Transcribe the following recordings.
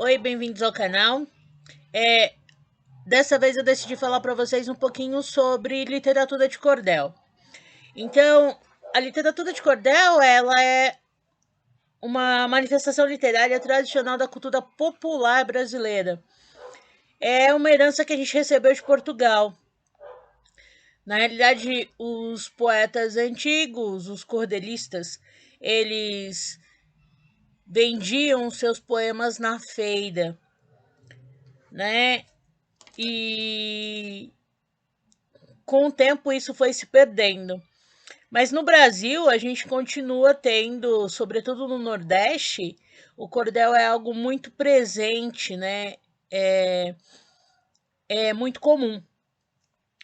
Oi, bem-vindos ao canal. É, Dessa vez eu decidi falar para vocês um pouquinho sobre literatura de cordel. Então, a literatura de cordel, ela é uma manifestação literária tradicional da cultura popular brasileira. É uma herança que a gente recebeu de Portugal. Na realidade, os poetas antigos, os cordelistas, eles vendiam seus poemas na feira, né? E com o tempo isso foi se perdendo. Mas no Brasil a gente continua tendo, sobretudo no Nordeste, o cordel é algo muito presente, né? É, é muito comum.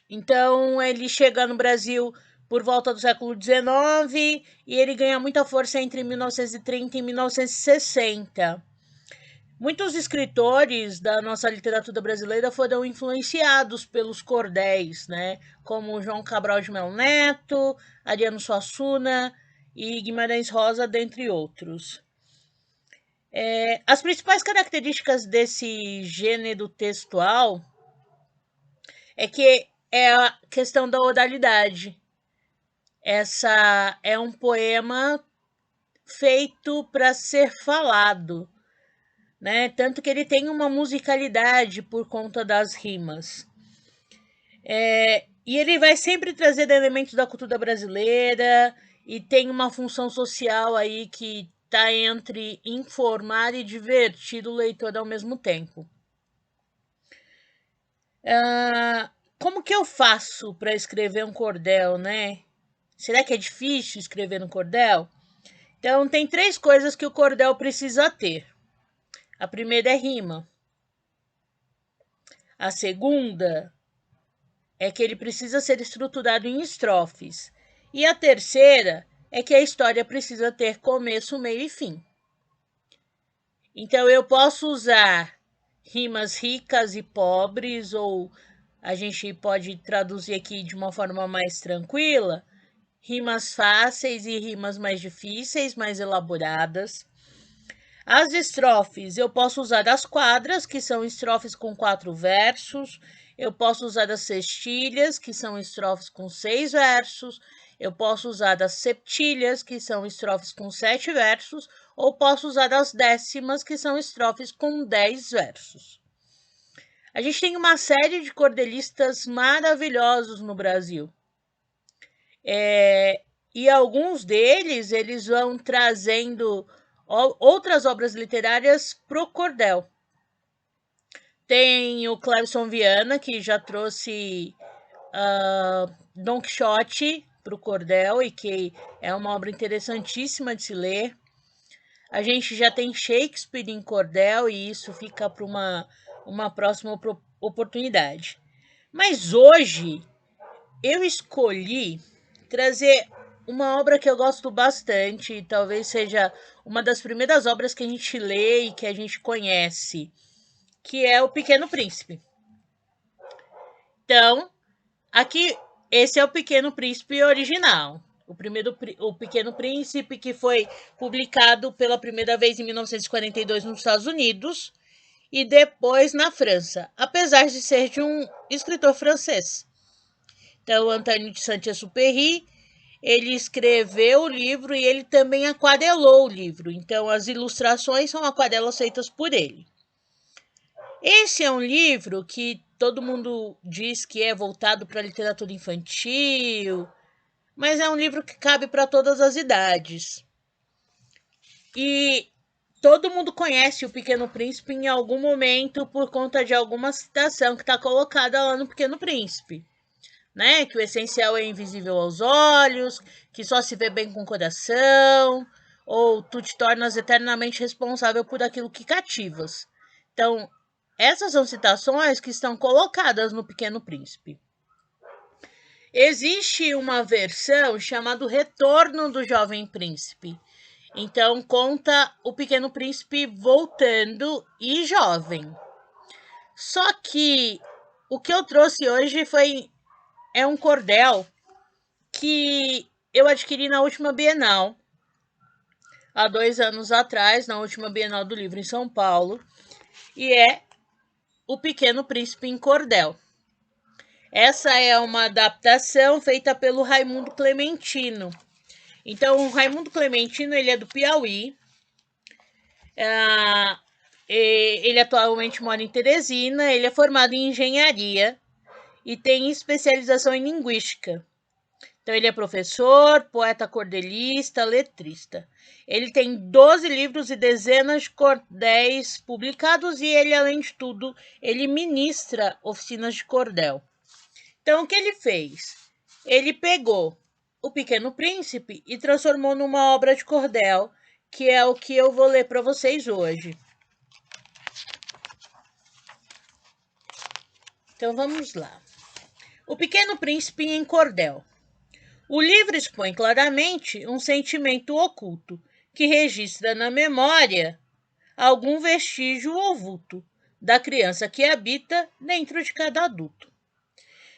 Então ele chega no Brasil por volta do século XIX e ele ganha muita força entre 1930 e 1960. Muitos escritores da nossa literatura brasileira foram influenciados pelos cordéis, né? Como João Cabral de Melo Neto, Ariano Suassuna e Guimarães Rosa, dentre outros. As principais características desse gênero textual é que é a questão da oralidade. Essa é um poema feito para ser falado, né? Tanto que ele tem uma musicalidade por conta das rimas. E ele vai sempre trazer elementos da cultura brasileira e tem uma função social aí que está entre informar e divertir o leitor ao mesmo tempo. Como que eu faço para escrever um cordel, né? Será que é difícil escrever um cordel? Então, tem três coisas que o cordel precisa ter. A primeira é rima. A segunda é que ele precisa ser estruturado em estrofes. E a terceira é que a história precisa ter começo, meio e fim. Então eu posso usar rimas ricas e pobres, ou a gente pode traduzir aqui de uma forma mais tranquila, rimas fáceis e rimas mais difíceis, mais elaboradas. As estrofes, eu posso usar as quadras, que são estrofes com 4 versos. Eu posso usar as sextilhas, que são estrofes com 6 versos. Eu posso usar as septilhas, que são estrofes com 7 versos. Ou posso usar as décimas, que são estrofes com 10 versos. A gente tem uma série de cordelistas maravilhosos no Brasil. E alguns deles, eles vão trazendo outras obras literárias pro cordel. Tem o Clebson Viana, que já trouxe Don Quixote pro cordel e que é uma obra interessantíssima de se ler. A gente já tem Shakespeare em cordel e isso fica para uma próxima oportunidade. Mas hoje eu escolhi trazer uma obra que eu gosto bastante, e talvez seja uma das primeiras obras que a gente lê e que a gente conhece, que é O Pequeno Príncipe. Então, aqui, esse é o Pequeno Príncipe original. O Pequeno Príncipe, que foi publicado pela primeira vez em 1942 nos Estados Unidos e depois na França, apesar de ser de um escritor francês. Então, Antônio de Saint-Exupéry, ele escreveu o livro e ele também aquarelou o livro. Então, as ilustrações são aquarelas feitas por ele. Esse é um livro que todo mundo diz que é voltado para a literatura infantil, mas é um livro que cabe para todas as idades. E todo mundo conhece o Pequeno Príncipe em algum momento por conta de alguma citação que está colocada lá no Pequeno Príncipe. Né? Que o essencial é invisível aos olhos, que só se vê bem com o coração, ou tu te tornas eternamente responsável por aquilo que cativas. Então, essas são citações que estão colocadas no Pequeno Príncipe. Existe uma versão chamada Retorno do Jovem Príncipe. Então, conta o Pequeno Príncipe voltando e jovem. Só que o que eu trouxe hoje é um cordel que eu adquiri na última Bienal, há 2 anos atrás, na última Bienal do Livro em São Paulo. e é O Pequeno Príncipe em Cordel. Essa é uma adaptação feita pelo Raimundo Clementino. Então, o Raimundo Clementino, ele é do Piauí. Ele atualmente mora em Teresina. Ele é formado em engenharia e tem especialização em linguística. Então, ele é professor, poeta cordelista, letrista. Ele tem 12 livros e dezenas de cordéis publicados e ele, além de tudo, ele ministra oficinas de cordel. Então, o que ele fez? Ele pegou O Pequeno Príncipe e transformou numa obra de cordel, que é o que eu vou ler para vocês hoje. Então, vamos lá. O Pequeno Príncipe em Cordel. O livro expõe claramente um sentimento oculto, que registra na memória algum vestígio ou vulto da criança que habita dentro de cada adulto.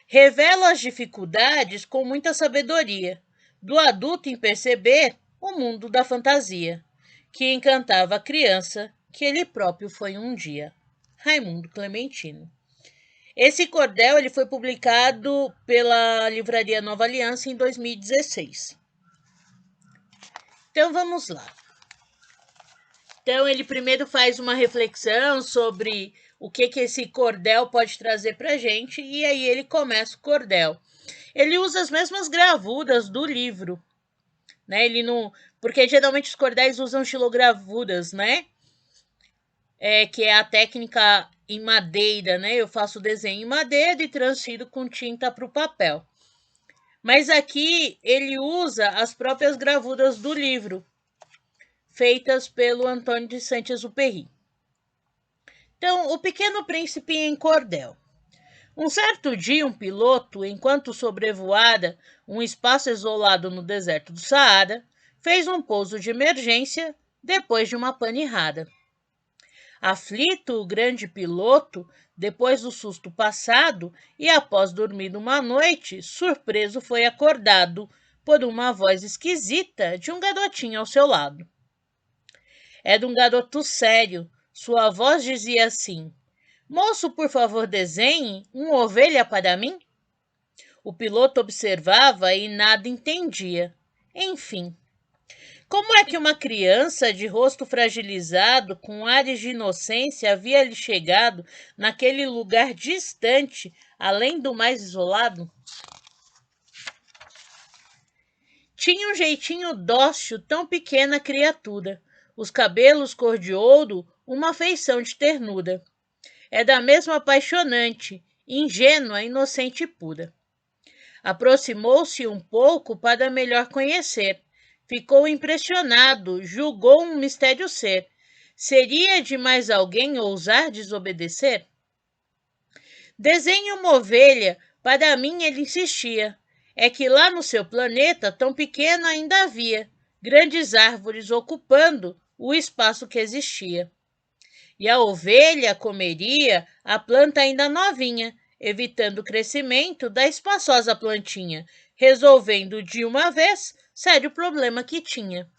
Revela as dificuldades com muita sabedoria do adulto em perceber o mundo da fantasia, que encantava a criança que ele próprio foi um dia. Raimundo Clementino. Esse cordel ele foi publicado pela Livraria Nova Aliança em 2016. Então vamos lá. Então ele primeiro faz uma reflexão sobre o que esse cordel pode trazer para a gente e aí ele começa o cordel. Ele usa as mesmas gravuras do livro, né? Ele não, porque geralmente os cordéis usam xilogravuras, né? Que é a técnica em madeira, né? Eu faço o desenho em madeira e transfiro com tinta para o papel. Mas aqui ele usa as próprias gravuras do livro, feitas pelo Antônio de Saint-Exupéry. Então, O Pequeno Príncipe em Cordel. Um certo dia, um piloto, enquanto sobrevoara um espaço isolado no deserto do Saara, fez um pouso de emergência depois de uma pane rara. Aflito, o grande piloto, depois do susto passado e após dormir uma noite, surpreso foi acordado por uma voz esquisita de um garotinho ao seu lado. Era um garoto sério. Sua voz dizia assim: "Moço, por favor, desenhe uma ovelha para mim?" O piloto observava e nada entendia. Enfim, como é que uma criança de rosto fragilizado, com ares de inocência, havia lhe chegado naquele lugar distante, além do mais isolado? Tinha um jeitinho dócil, tão pequena criatura, os cabelos cor de ouro, uma feição de ternura. Era mesmo apaixonante, ingênua, inocente e pura. Aproximou-se um pouco para melhor conhecer. Ficou impressionado, julgou um mistério ser. Seria de mais alguém ousar desobedecer? Desenhe uma ovelha, para mim ele insistia. É que lá no seu planeta, tão pequeno ainda havia grandes árvores ocupando o espaço que existia. E a ovelha comeria a planta ainda novinha, evitando o crescimento da espaçosa plantinha, resolvendo de uma vez sério problema que tinha.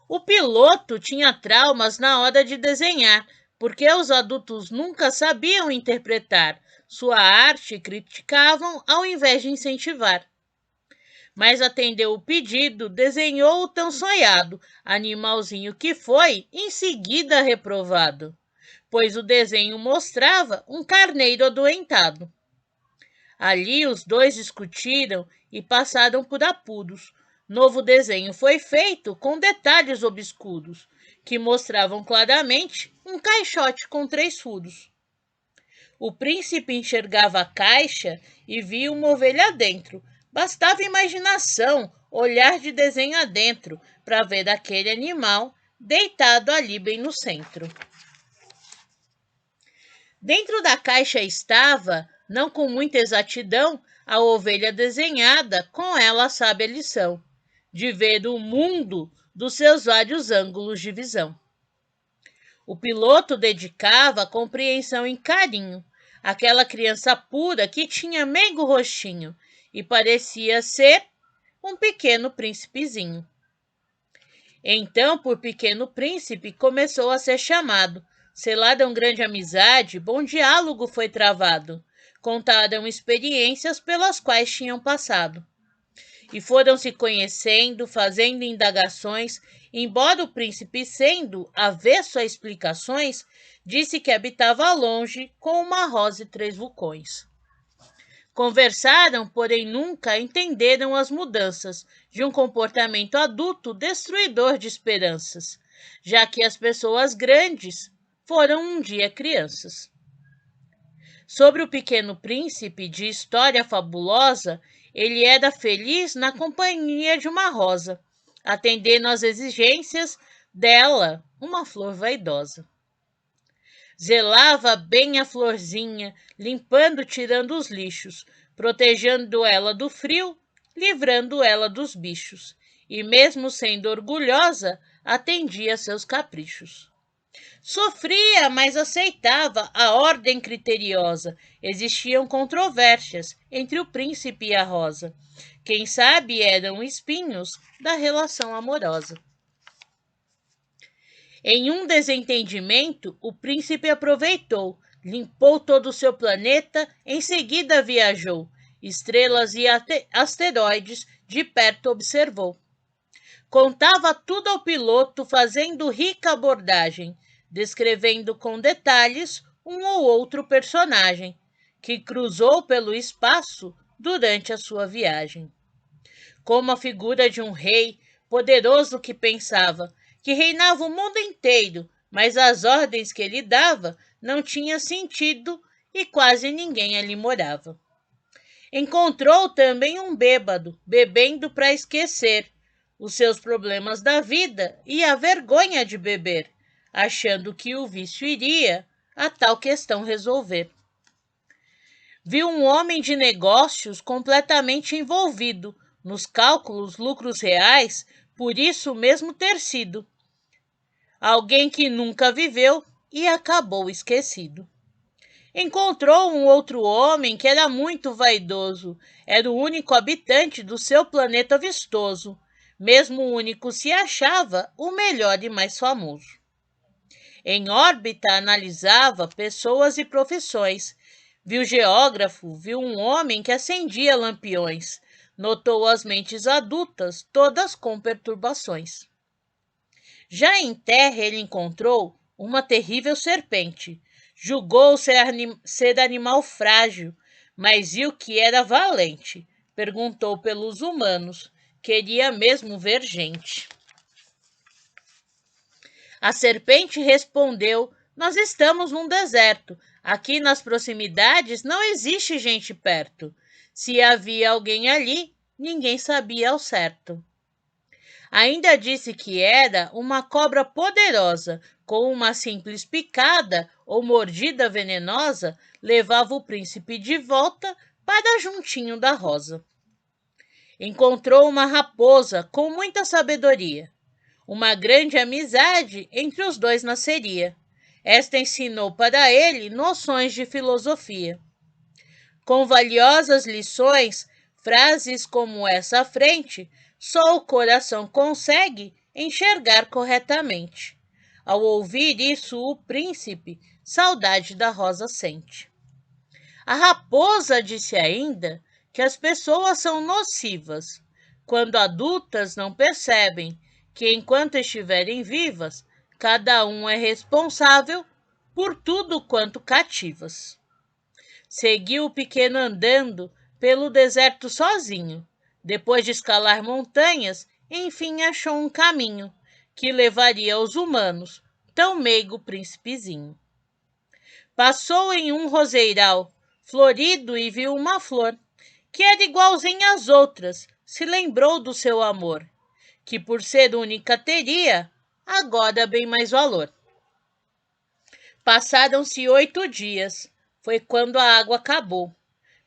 O piloto tinha traumas na hora de desenhar, porque os adultos nunca sabiam interpretar sua arte e criticavam ao invés de incentivar. Mas atendeu o pedido, desenhou o tão sonhado animalzinho que foi em seguida reprovado, pois o desenho mostrava um carneiro adoentado. Ali os dois discutiram e passaram por apuros. Novo desenho foi feito com detalhes obscuros, que mostravam claramente um caixote com 3 furos. O príncipe enxergava a caixa e via uma ovelha dentro. Bastava imaginação, olhar de desenho adentro, para ver aquele animal deitado ali bem no centro. Dentro da caixa estava, não com muita exatidão, a ovelha desenhada, com ela sabe a lição, de ver o mundo dos seus vários ângulos de visão. O piloto dedicava compreensão e carinho àquela criança pura que tinha meigo rostinho e parecia ser um pequeno príncipezinho. Então, por Pequeno Príncipe, começou a ser chamado, Selada grande amizade, bom diálogo foi travado. Contaram experiências pelas quais tinham passado. E foram se conhecendo, fazendo indagações, embora o príncipe, sendo avesso a explicações, disse que habitava longe com uma rosa e 3 vulcões. Conversaram, porém nunca entenderam as mudanças de um comportamento adulto destruidor de esperanças, já que as pessoas grandes foram um dia crianças. Sobre o Pequeno Príncipe, de história fabulosa, ele era feliz na companhia de uma rosa, atendendo às exigências dela, uma flor vaidosa. Zelava bem a florzinha, limpando, tirando os lixos, protegendo ela do frio, livrando ela dos bichos, e mesmo sendo orgulhosa, atendia seus caprichos. Sofria, mas aceitava a ordem criteriosa. Existiam controvérsias entre o príncipe e a rosa. Quem sabe eram espinhos da relação amorosa. Em um desentendimento, o príncipe aproveitou, limpou todo o seu planeta, em seguida viajou. Estrelas e asteroides de perto observou. Contava tudo ao piloto, fazendo rica abordagem, descrevendo com detalhes um ou outro personagem que cruzou pelo espaço durante a sua viagem. Como a figura de um rei poderoso que pensava que reinava o mundo inteiro, mas as ordens que ele dava não tinham sentido e quase ninguém ali morava. Encontrou também um bêbado, bebendo para esquecer os seus problemas da vida e a vergonha de beber, achando que o vício iria a tal questão resolver. Viu um homem de negócios completamente envolvido nos cálculos, lucros reais, por isso mesmo ter sido alguém que nunca viveu e acabou esquecido. Encontrou um outro homem que era muito vaidoso, era o único habitante do seu planeta vistoso, mesmo o único se achava o melhor e mais famoso. Em órbita analisava pessoas e profissões. Viu geógrafo, viu um homem que acendia lampiões. Notou as mentes adultas, todas com perturbações. Já em terra ele encontrou uma terrível serpente. Julgou ser animal frágil, mas viu que era valente. Perguntou pelos humanos. Queria mesmo ver gente. A serpente respondeu: nós estamos num deserto. Aqui nas proximidades não existe gente perto. Se havia alguém ali, ninguém sabia ao certo. Ainda disse que era uma cobra poderosa, com uma simples picada ou mordida venenosa, levava o príncipe de volta para juntinho da rosa. Encontrou uma raposa com muita sabedoria. Uma grande amizade entre os dois nasceria. Esta ensinou para ele noções de filosofia. Com valiosas lições, frases como essa à frente, só o coração consegue enxergar corretamente. Ao ouvir isso, o príncipe saudade da rosa sente. A raposa disse ainda que as pessoas são nocivas. Quando adultas não percebem que enquanto estiverem vivas, cada um é responsável por tudo quanto cativas. Seguiu o pequeno andando pelo deserto sozinho. Depois de escalar montanhas, enfim achou um caminho que levaria aos humanos, tão meigo príncipezinho. Passou em um roseiral florido e viu uma flor, que era igualzinha às outras, se lembrou do seu amor, que por ser única teria, agora bem mais valor. Passaram-se 8 dias, foi quando a água acabou.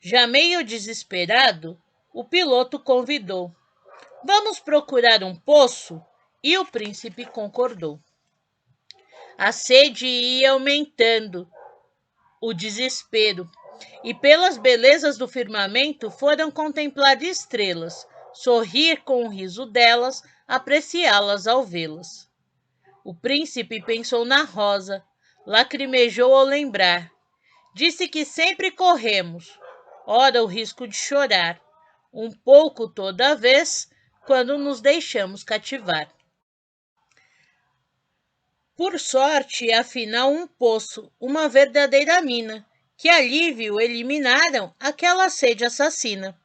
Já meio desesperado, o piloto convidou. Vamos procurar um poço? E o príncipe concordou. A sede ia aumentando, o desespero, e pelas belezas do firmamento foram contemplar estrelas, sorrir com o riso delas, apreciá-las ao vê-las. O príncipe pensou na rosa, lacrimejou ao lembrar. Disse que sempre corremos, ora o risco de chorar, um pouco toda vez, quando nos deixamos cativar. Por sorte, afinal, um poço, uma verdadeira mina, que alívio eliminaram aquela sede assassina,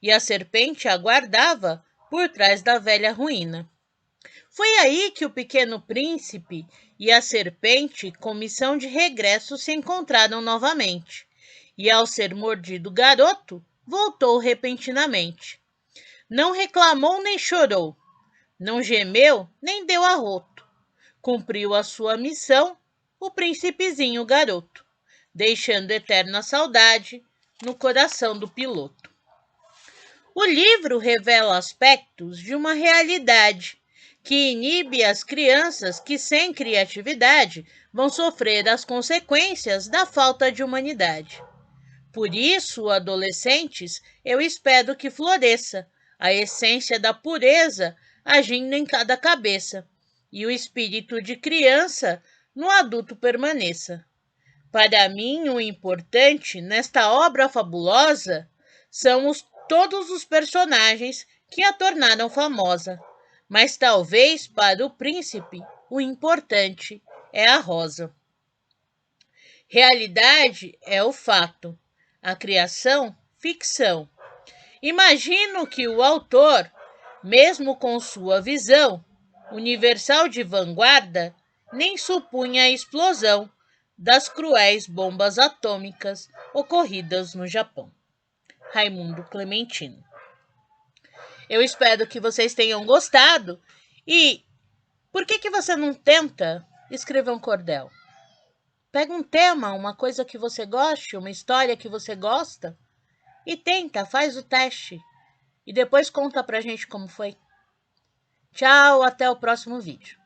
e a serpente aguardava por trás da velha ruína. Foi aí que o pequeno príncipe e a serpente, com missão de regresso, se encontraram novamente. E ao ser mordido o garoto, voltou repentinamente. Não reclamou nem chorou, não gemeu nem deu arroto. Cumpriu a sua missão o príncipezinho garoto, deixando eterna saudade no coração do piloto. O livro revela aspectos de uma realidade que inibe as crianças que, sem criatividade, vão sofrer as consequências da falta de humanidade. Por isso, adolescentes, eu espero que floresça a essência da pureza agindo em cada cabeça, e o espírito de criança no adulto permaneça. Para mim, o importante nesta obra fabulosa são todos os personagens que a tornaram famosa, mas talvez para o príncipe o importante é a rosa. Realidade é o fato, a criação, ficção. Imagino que o autor, mesmo com sua visão universal de vanguarda, nem supunha a explosão das cruéis bombas atômicas ocorridas no Japão. Raimundo Clementino. Eu espero que vocês tenham gostado. E por que você não tenta escrever um cordel? Pega um tema, uma coisa que você goste, uma história que você gosta, e tenta, faz o teste. E depois conta pra gente como foi. Tchau, até o próximo vídeo.